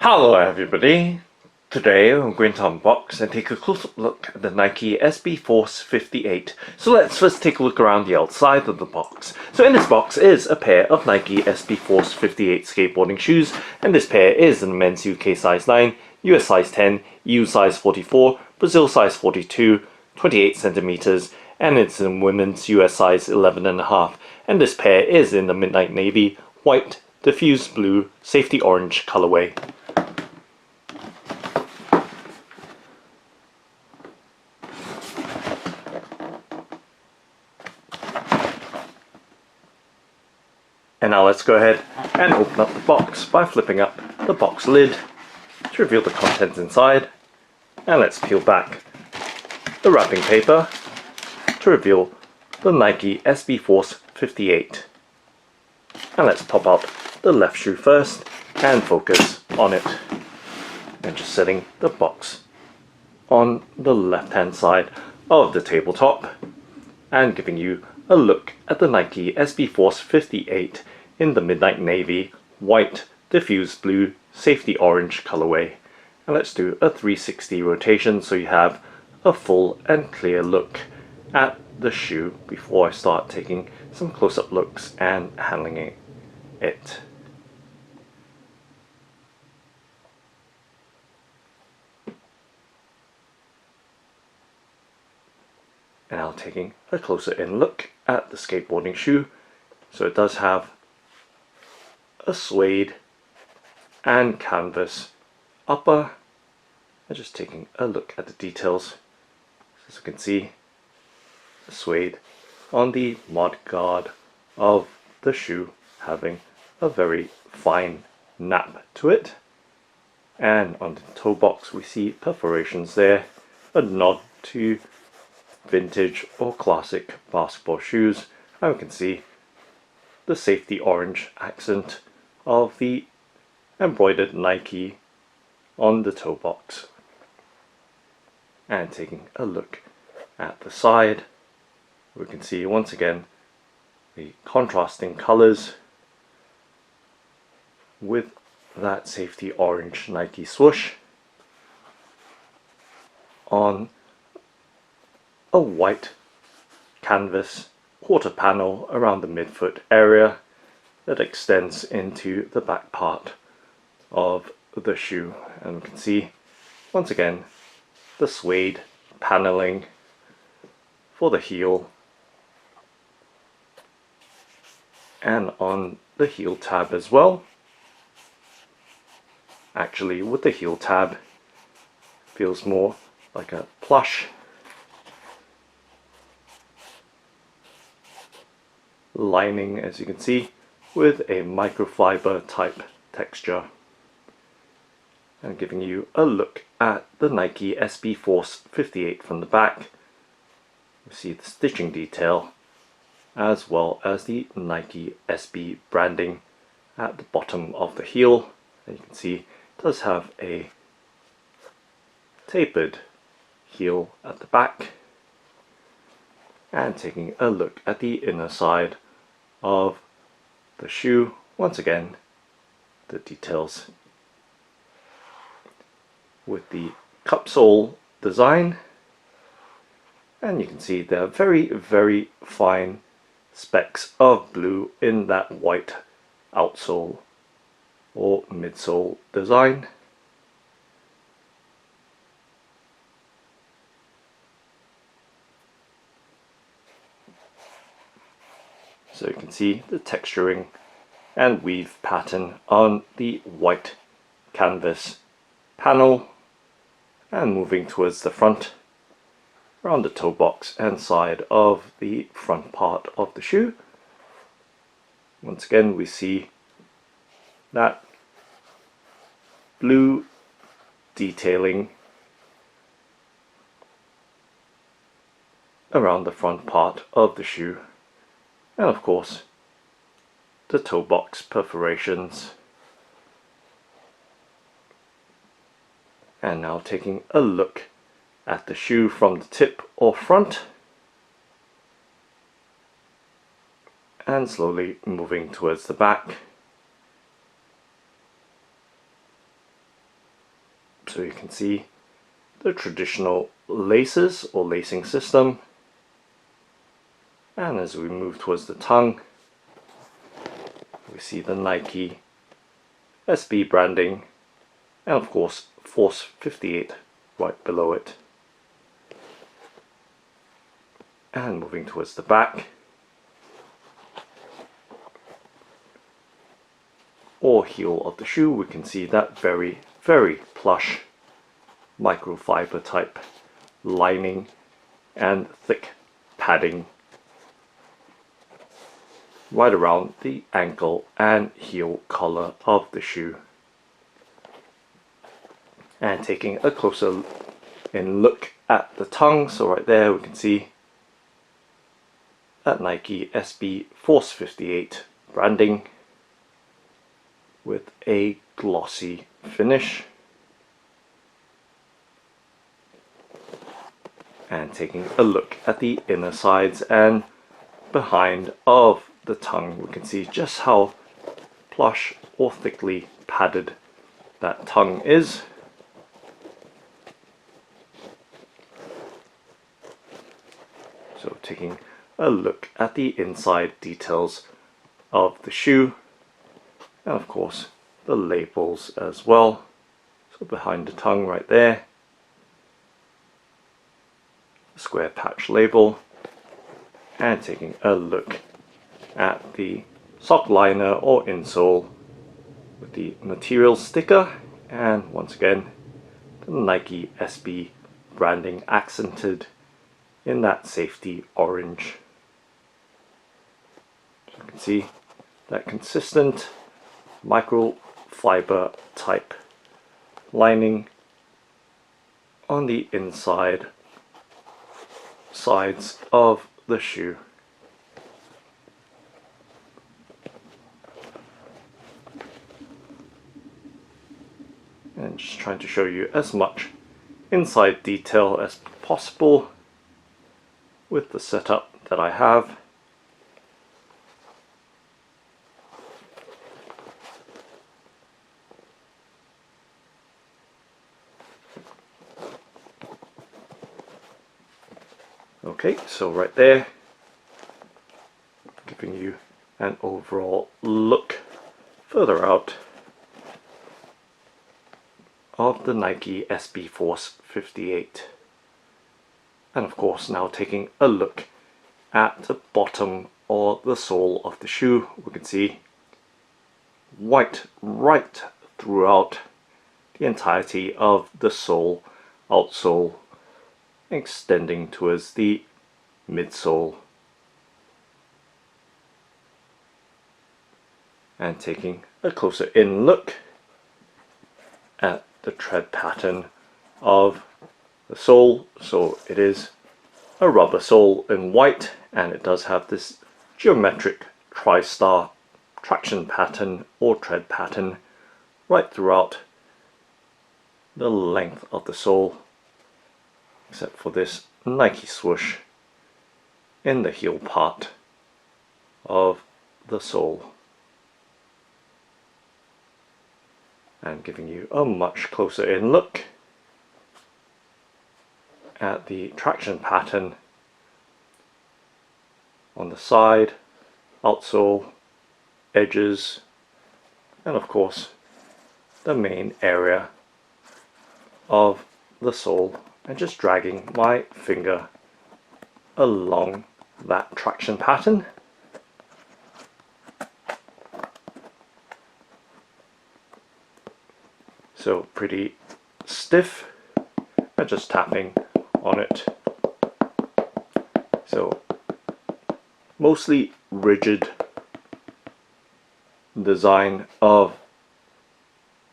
Hello everybody! Today I'm going to unbox and take a close-up look at the Nike SB Force 58. So let's first take a look around the outside of the box. So in this box is a pair of Nike SB Force 58 skateboarding shoes, and this pair is in men's UK size 9, US size 10, EU size 44, Brazil size 42, 28 centimeters, and it's in women's US size 11.5. And this pair is in the midnight navy, white, diffused blue, safety orange colorway. And now let's go ahead and open up the box by flipping up the box lid to reveal the contents inside. And let's peel back the wrapping paper to reveal the Nike SB Force 58. And let's pop out the left shoe first and focus on it. And just setting the box on the left hand side of the tabletop and giving you a look at the Nike SB Force 58 in the midnight navy, white, diffused blue, safety orange colorway. And let's do a 360 rotation so you have a full and clear look at the shoe before I start taking some close-up looks and handling it. And now taking a closer in look at the skateboarding shoe. So it does have a suede and canvas upper. And just taking a look at the details. As you can see, the suede on the mud guard of the shoe having a very fine nap to it. And on the toe box we see perforations there, a nod to vintage or classic basketball shoes, and we can see the safety orange accent of the embroidered Nike on the toe box. And taking a look at the side, we can see once again the contrasting colors with that safety orange Nike swoosh on a white canvas quarter panel around the midfoot area that extends into the back part of the shoe. And we can see once again the suede paneling for the heel and on the heel tab as well. Actually, with the heel tab, feels more like a plush lining, as you can see, with a microfiber type texture. And giving you a look at the Nike SB Force 58 from the back. We see the stitching detail as well as the Nike SB branding at the bottom of the heel. And you can see it does have a tapered heel at the back. And taking a look at the inner side of the shoe, once again the details with the cup sole design, and you can see there are very fine specks of blue in that white outsole or midsole design. So you can see the texturing and weave pattern on the white canvas panel, and moving towards the front around the toe box and side of the front part of the shoe. Once again we see that blue detailing around the front part of the shoe. And of course, the toe box perforations. And now taking a look at the shoe from the tip or front. And slowly moving towards the back. So you can see the traditional laces or lacing system, and as we move towards the tongue, we see the Nike SB branding, and of course Force 58 right below it. And moving towards the back, or heel of the shoe, we can see that very plush microfiber type lining and thick padding right around the ankle and heel collar of the shoe. And taking a closer in look at the tongue, so right there we can see that Nike SB Force 58 branding with a glossy finish. And taking a look at the inner sides and behind of the tongue, we can see just how plush or thickly padded that tongue is. So taking a look at the inside details of the shoe, and of course the labels as well. So behind the tongue right there, the square patch label, and taking a look at the sock liner or insole with the material sticker, and once again the Nike SB branding accented in that safety orange. So you can see that consistent microfiber type lining on the inside sides of the shoe. And just trying to show you as much inside detail as possible with the setup that I have. Okay, so right there, giving you an overall look further out of the Nike SB Force 58. And of course now taking a look at the bottom or the sole of the shoe, we can see white right throughout the entirety of the sole, outsole, extending towards the midsole. And taking a closer in look at the tread pattern of the sole. So it is a rubber sole in white, and it does have this geometric Tristar traction pattern or tread pattern right throughout the length of the sole, except for this Nike swoosh in the heel part of the sole. And giving you a much closer in look at the traction pattern on the side, outsole, edges, and of course the main area of the sole, and just dragging my finger along that traction pattern. So pretty stiff, and just tapping on it. So mostly rigid design of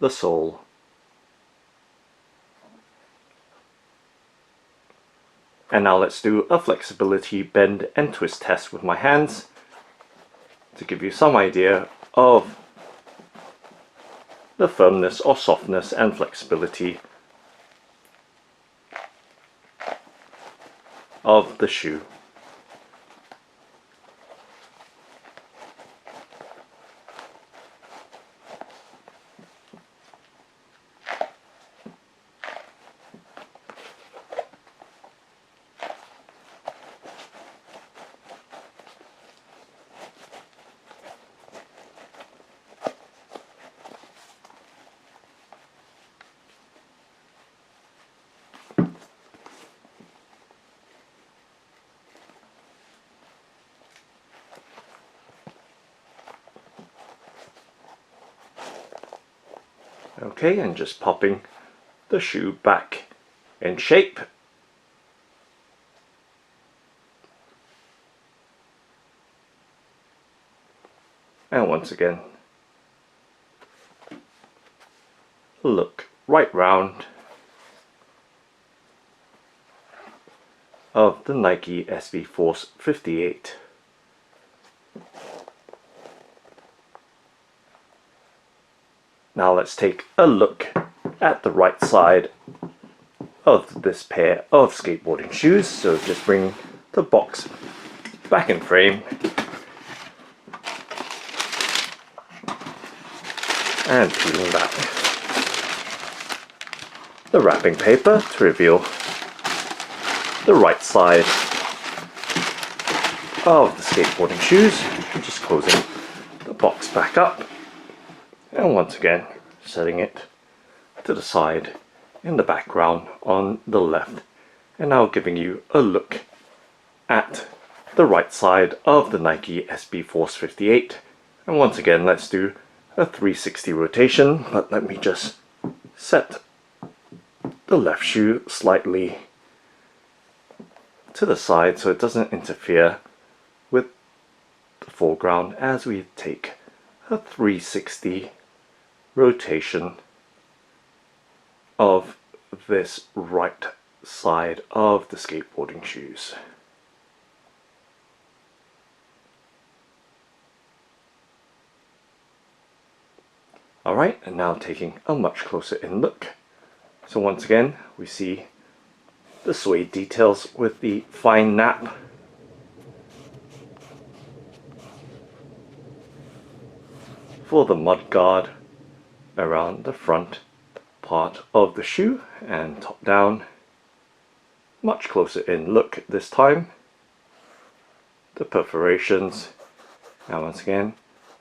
the sole. And now let's do a flexibility bend and twist test with my hands to give you some idea of the firmness or softness and flexibility of the shoe. Okay, and just popping the shoe back in shape. And once again, look right round of the Nike SB Force 58. Now let's take a look at the right side of this pair of skateboarding shoes. So just bring the box back in frame and peeling back the wrapping paper to reveal the right side of the skateboarding shoes. Just closing the box back up and once again setting it to the side in the background on the left, and now giving you a look at the right side of the Nike SB Force 58. And once again, let's do a 360 rotation, but let me just set the left shoe slightly to the side so it doesn't interfere with the foreground as we take a 360 rotation of this right side of the skateboarding shoes. Alright, and now taking a much closer in look. So once again, we see the suede details with the fine nap. For the mud guard around the front part of the shoe and top down. Much closer in look this time. The perforations, and once again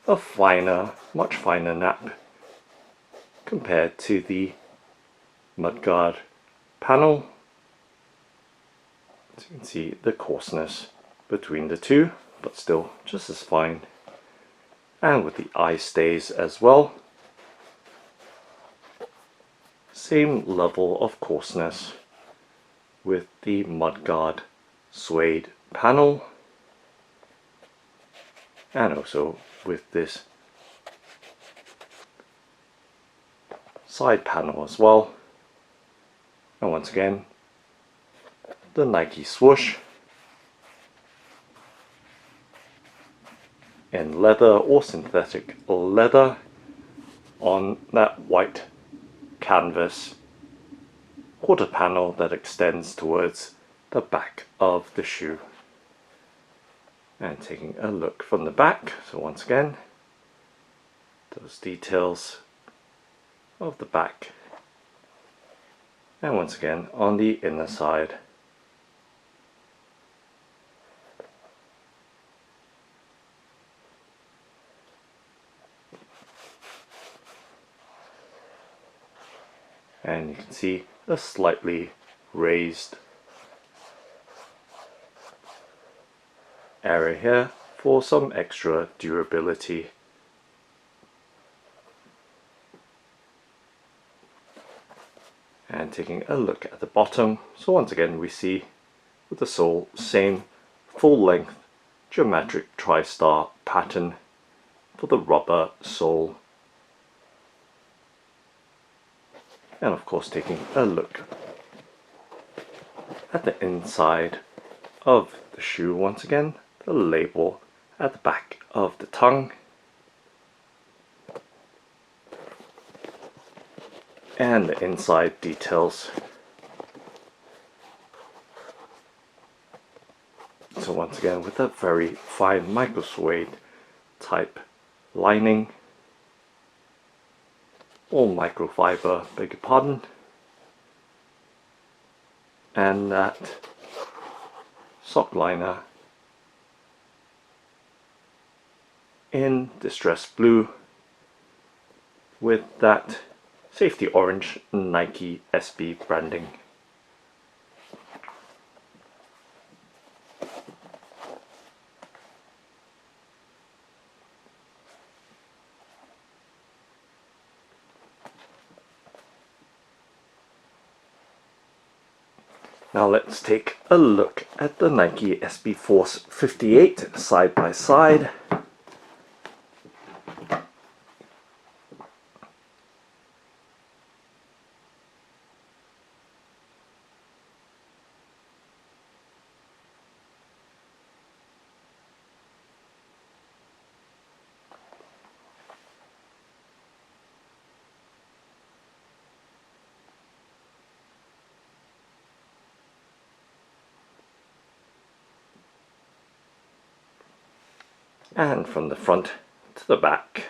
a finer, much finer nap compared to the mudguard panel. As you can see the coarseness between the two, but still just as fine. And with the eye stays as well, same level of coarseness with the mudguard suede panel, and also with this side panel as well. And once again, the Nike swoosh in leather or synthetic leather on that white canvas quarter panel that extends towards the back of the shoe. And taking a look from the back, so once again those details of the back, and once again on the inner side. And you can see a slightly raised area here for some extra durability. And taking a look at the bottom, so once again we see with the sole same full length geometric Tristar pattern for the rubber sole. And of course taking a look at the inside of the shoe, once again the label at the back of the tongue, and the inside details. So once again with a very fine micro suede type lining, all microfiber, beg your pardon, and that sock liner in distressed blue with that safety orange Nike SB branding. Now let's take a look at the Nike SB Force 58 side by side. And from the front to the back.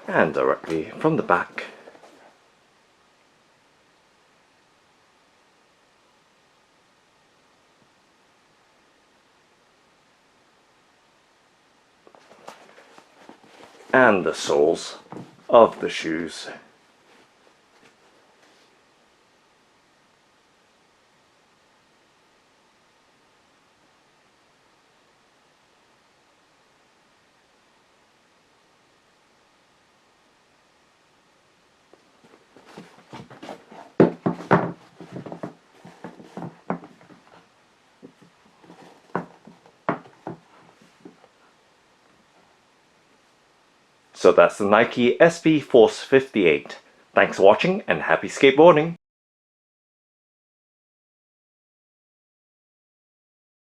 And directly from the back. And the soles of the shoes. So that's the Nike SB Force 58. Thanks for watching and happy skateboarding!